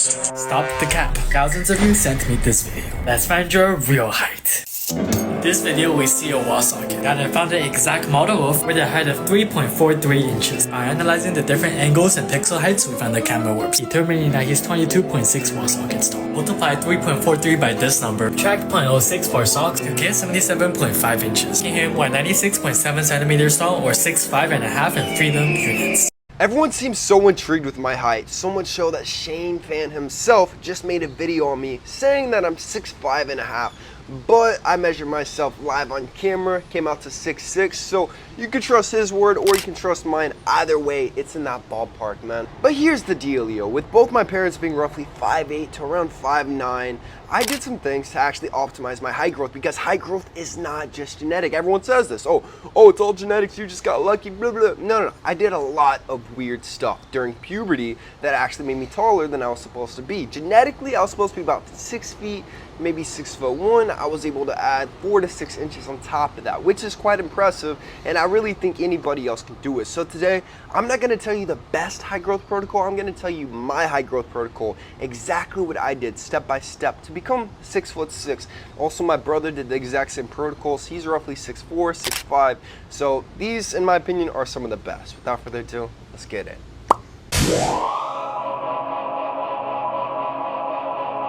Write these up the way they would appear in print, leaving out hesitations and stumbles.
Stop the cap. Thousands of you sent me this video. Let's find your real height. In this video, we see a wall socket that I found the exact model of with a height of 3.43 inches. By analyzing the different angles and pixel heights, we found the camera warps, determining that he's 22.6 wall sockets tall. Multiply 3.43 by this number, subtract 0.06 for socks, you get 77.5 inches, making him 96.7 centimeters tall or 6'5.5" in freedom units. Everyone seems so intrigued with my height, so much so that Shane Fan himself just made a video on me saying that I'm 6'5.5", but I measured myself live on camera, came out to 6'6", so you can trust his word or you can trust mine. Either way, it's in that ballpark, man. But here's the dealio, with both my parents being roughly 5'8" to around 5'9", I did some things to actually optimize my height growth, because height growth is not just genetic. Everyone says this, oh, it's all genetics, you just got lucky, blah, blah. No. I did a lot of weird stuff during puberty that actually made me taller than I was supposed to be. Genetically, I was supposed to be about 6 feet, maybe 6'1". I was able to add 4 to 6 inches on top of that, which is quite impressive, and I really think anybody else can do it. So today, I'm not gonna tell you the best height growth protocol, I'm gonna tell you my height growth protocol, exactly what I did step by step to become 6'6". Also, my brother did the exact same protocols. He's roughly 6'4", 6'5". So these, in my opinion, are some of the best. Without further ado, let's get it.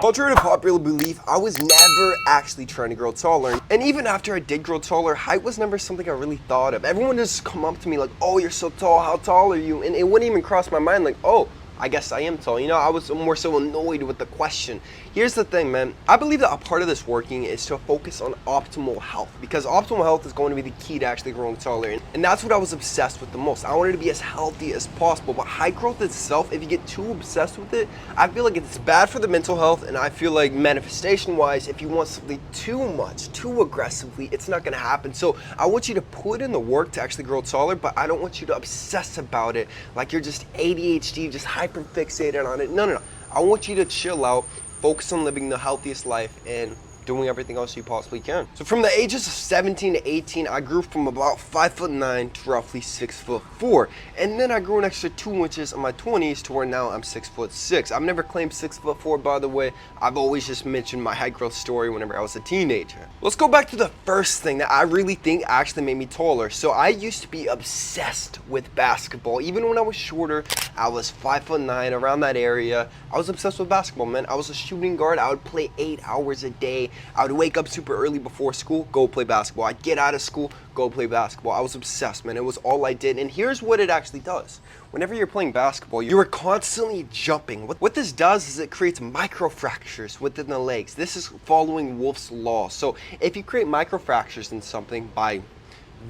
Contrary to popular belief, I was never actually trying to grow taller. And even after I did grow taller, height was never something I really thought of. Everyone just come up to me like, oh, you're so tall, how tall are you? And it wouldn't even cross my mind like, oh, I guess I am tall. You know, I was more so annoyed with the question. Here's the thing, man. I believe that a part of this working is to focus on optimal health, because optimal health is going to be the key to actually growing taller. And that's what I was obsessed with the most. I wanted to be as healthy as possible. But height growth itself, if you get too obsessed with it, I feel like it's bad for the mental health. And I feel like manifestation-wise, if you want something too much, too aggressively, it's not going to happen. So I want you to put in the work to actually grow taller, but I don't want you to obsess about it like you're just ADHD, just hyper fixated on it. No. I want you to chill out, focus on living the healthiest life and doing everything else you possibly can. So from the ages of 17 to 18, I grew from about 5'9" to roughly 6'4", and then I grew an extra 2 inches in my 20s to where now I'm 6'6". I've never claimed 6'4", by the way. I've always just mentioned my height growth story whenever I was a teenager. Let's go back to the first thing that I really think actually made me taller. So I used to be obsessed with basketball. Even when I was shorter, I was 5'9", around that area. I was obsessed with basketball, man. I was a shooting guard. I would play 8 hours a day. I would wake up super early before school, go play basketball. I'd get out of school, go play basketball. I was obsessed, man. It was all I did. And here's what it actually does. Whenever you're playing basketball, you are constantly jumping. What this does is it creates microfractures within the legs. This is following Wolff's Law. So if you create microfractures in something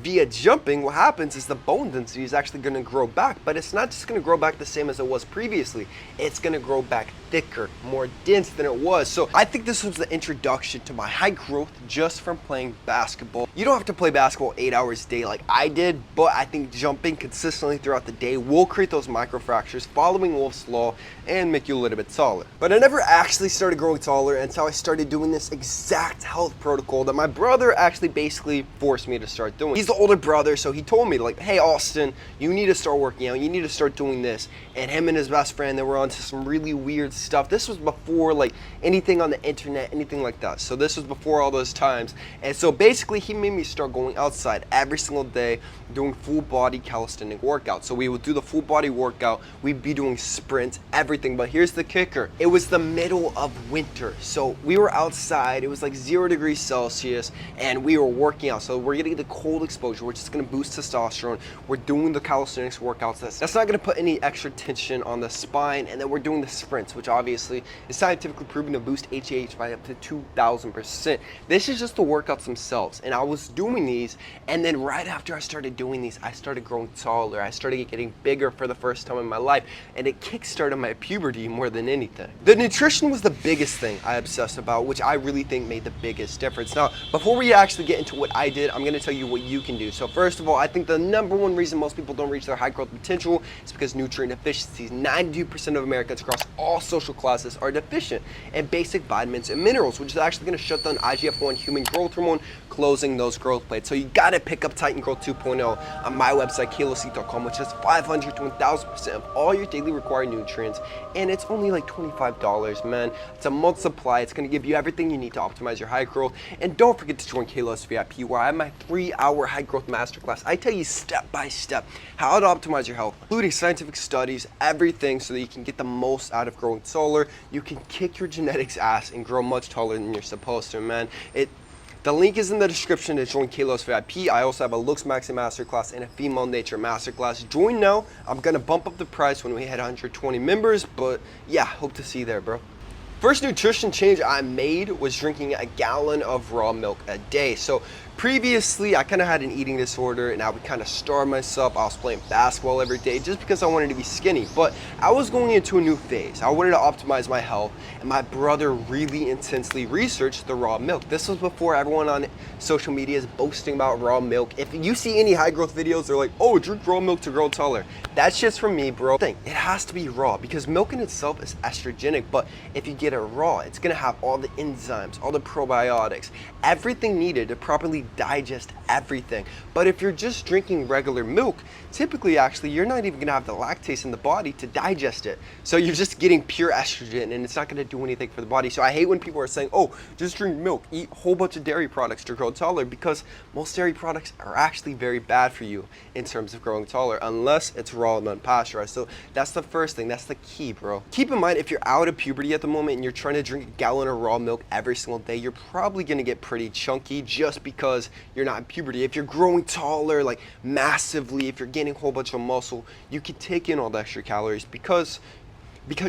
via jumping, what happens is the bone density is actually going to grow back, but it's not just going to grow back the same as it was previously. It's going to grow back thicker, more dense than it was. So I think this was the introduction to my height growth just from playing basketball. You don't have to play basketball 8 hours a day like I did, but I think jumping consistently throughout the day will create those microfractures following Wolff's Law and make you a little bit taller. But I never actually started growing taller until I started doing this exact health protocol that my brother actually basically forced me to start doing. He's the older brother, so he told me like, hey Austin, you need to start working out, you need to start doing this. And him and his best friend, they were onto some really weird stuff. This was before like anything on the internet, anything like that. So this was before all those times. And so basically he made me start going outside every single day, doing full body calisthenic workouts. So we would do the full body workout, we'd be doing sprints, everything. But here's the kicker. It was the middle of winter. So we were outside, it was like 0 degrees Celsius, and we were working out. So we're getting the cold exposure, which is gonna boost testosterone. We're doing the calisthenics workouts. That's not gonna put any extra tension on the spine. And then we're doing the sprints, which obviously is scientifically proven to boost HGH by up to 2,000%. This is just the workouts themselves. And I was doing these, and then right after I started doing these, I started growing taller. I started getting bigger for the first time in my life, and it kickstarted my puberty more than anything. The nutrition was the biggest thing I obsessed about, which I really think made the biggest difference. Now, before we actually get into what I did, I'm gonna tell you what you you can do. So first of all, I think the number one reason most people don't reach their high growth potential is because nutrient deficiencies. 92% of Americans across all social classes are deficient in basic vitamins and minerals, which is actually going to shut down IGF-1 human growth hormone, closing those growth plates. So you got to pick up Titan Growth 2.0 on my website, KiloSeek.com, which has 500 to 1000% of all your daily required nutrients, and it's only like $25, man. It's a month supply. It's going to give you everything you need to optimize your high growth. And don't forget to join Kalos VIP, where I have my 3-hour high growth masterclass. I tell you step by step how to optimize your health, including scientific studies, everything, so that you can get the most out of growing taller. You can kick your genetics ass and grow much taller than you're supposed to, man. The link is in the description to join Kalos VIP. I also have a Looks Maxing Masterclass and a Female Nature Masterclass. Join now. I'm gonna bump up the price when we hit 120 members, but yeah, hope to see you there, bro. First nutrition change I made was drinking a gallon of raw milk a day. So previously, I kind of had an eating disorder and I would kind of starve myself. I was playing basketball every day just because I wanted to be skinny. But I was going into a new phase. I wanted to optimize my health, and my brother really intensely researched the raw milk. This was before everyone on social media is boasting about raw milk. If you see any high growth videos, they're like, oh, drink raw milk to grow taller. That's just from me, bro. It has to be raw because milk in itself is estrogenic, but if you get it raw, it's gonna have all the enzymes, all the probiotics, everything needed to properly digest everything. But if you're just drinking regular milk, typically actually you're not even gonna have the lactase in the body to digest it. So you're just getting pure estrogen and it's not gonna do anything for the body. So I hate when people are saying, oh, just drink milk, eat a whole bunch of dairy products to grow taller, because most dairy products are actually very bad for you in terms of growing taller, unless it's raw and unpasteurized. So that's the first thing, that's the key, bro. Keep in mind, if you're out of puberty at the moment and you're trying to drink a gallon of raw milk every single day, you're probably gonna get pretty chunky just because you're not in puberty. If you're growing taller, like massively, if you're gaining a whole bunch of muscle, you can take in all the extra calories because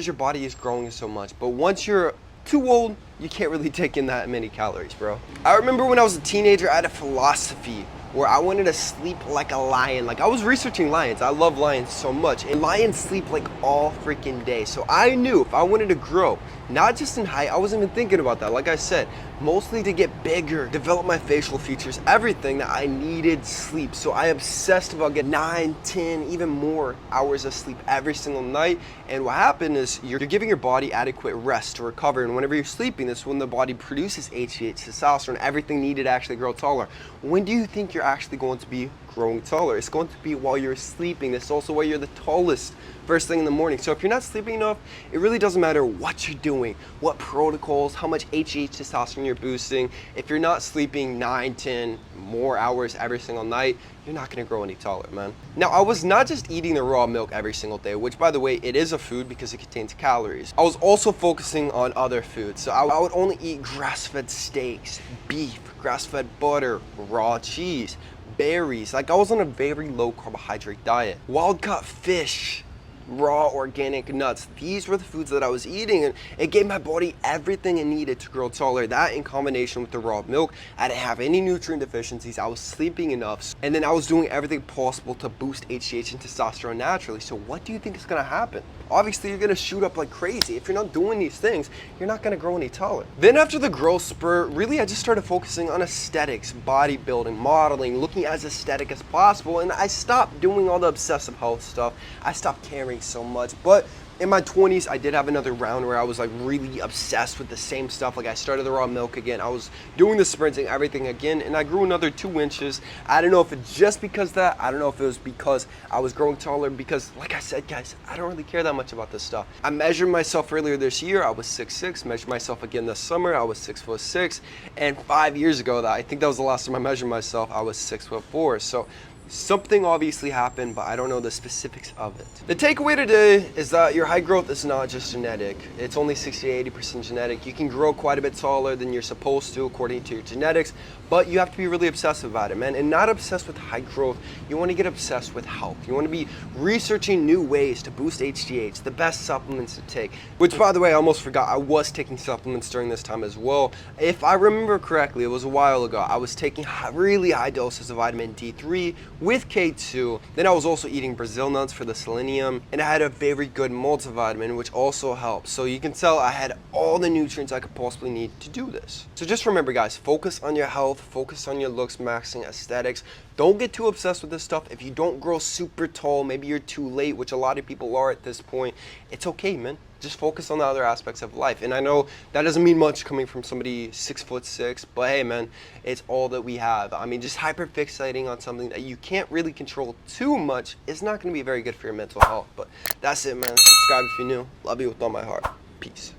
your body is growing so much. But once you're too old, you can't really take in that many calories, bro. I remember when I was a teenager, I had a philosophy where I wanted to sleep like a lion. Like, I was researching lions. I love lions so much. And lions sleep like all freaking day. So I knew if I wanted to grow, not just in height, I wasn't even thinking about that. Like I said, mostly to get bigger, develop my facial features, everything, that I needed sleep. So I obsessed about getting 9, 10, even more hours of sleep every single night. And what happened is you're giving your body adequate rest to recover. And whenever you're sleeping, that's when the body produces HGH, testosterone, everything needed to actually grow taller. When do you think you're actually going to be growing taller? It's going to be while you're sleeping. That's also why you're the tallest first thing in the morning. So if you're not sleeping enough, it really doesn't matter what you're doing, what protocols, how much HGH, testosterone you're boosting. If you're not sleeping 9, 10 more hours every single night, you're not gonna grow any taller, man. Now, I was not just eating the raw milk every single day, which, by the way, it is a food because it contains calories. I was also focusing on other foods. So I would only eat grass-fed steaks, beef, grass-fed butter, raw cheese, berries. Like, I was on a very low carbohydrate diet. Wild-caught fish, raw organic nuts. These were the foods that I was eating, and it gave my body everything it needed to grow taller. That in combination with the raw milk, I didn't have any nutrient deficiencies, I was sleeping enough, and then I was doing everything possible to boost HGH and testosterone naturally. So what do you think is gonna happen? Obviously, you're gonna shoot up like crazy. If you're not doing these things, you're not gonna grow any taller. Then after the growth spurt, really I just started focusing on aesthetics, bodybuilding, modeling, looking as aesthetic as possible, and I stopped doing all the obsessive health stuff. I stopped caring so much. But in my 20s, I did have another round where I was like really obsessed with the same stuff. Like, I started the raw milk again. I was doing the sprinting, everything again, and I grew another 2 inches. I don't know if it's just because of that. I don't know if it was because I was growing taller, because like I said, guys, I don't really care that much about this stuff. I measured myself earlier this year. I was 6'6". Measured myself again this summer. I was 6'6". And 5 years ago, I think that was the last time I measured myself, I was 6'4". So something obviously happened, but I don't know the specifics of it. The takeaway today is that your height growth is not just genetic. It's only 60-80% genetic. You can grow quite a bit taller than you're supposed to according to your genetics, but you have to be really obsessive about it, man. And not obsessed with height growth. You want to get obsessed with health. You want to be researching new ways to boost HGH, the best supplements to take. Which, by the way, I almost forgot, I was taking supplements during this time as well. If I remember correctly, it was a while ago, I was taking really high doses of vitamin D3 with K2. Then I was also eating Brazil nuts for the selenium, and I had a very good multivitamin, which also helped. So you can tell I had all the nutrients I could possibly need to do this. So just remember, guys, focus on your health, focus on your looks, maxing, aesthetics. don't get too obsessed with this stuff. If you don't grow super tall, maybe you're too late, which a lot of people are at this point, it's okay, man. Just focus on the other aspects of life. And I know that doesn't mean much coming from somebody 6'6", but hey, man, it's all that we have. I mean, just hyper fixating on something that you can't really control too much is not going to be very good for your mental health. But that's it, man. Subscribe if you're new. Love you with all my heart. Peace.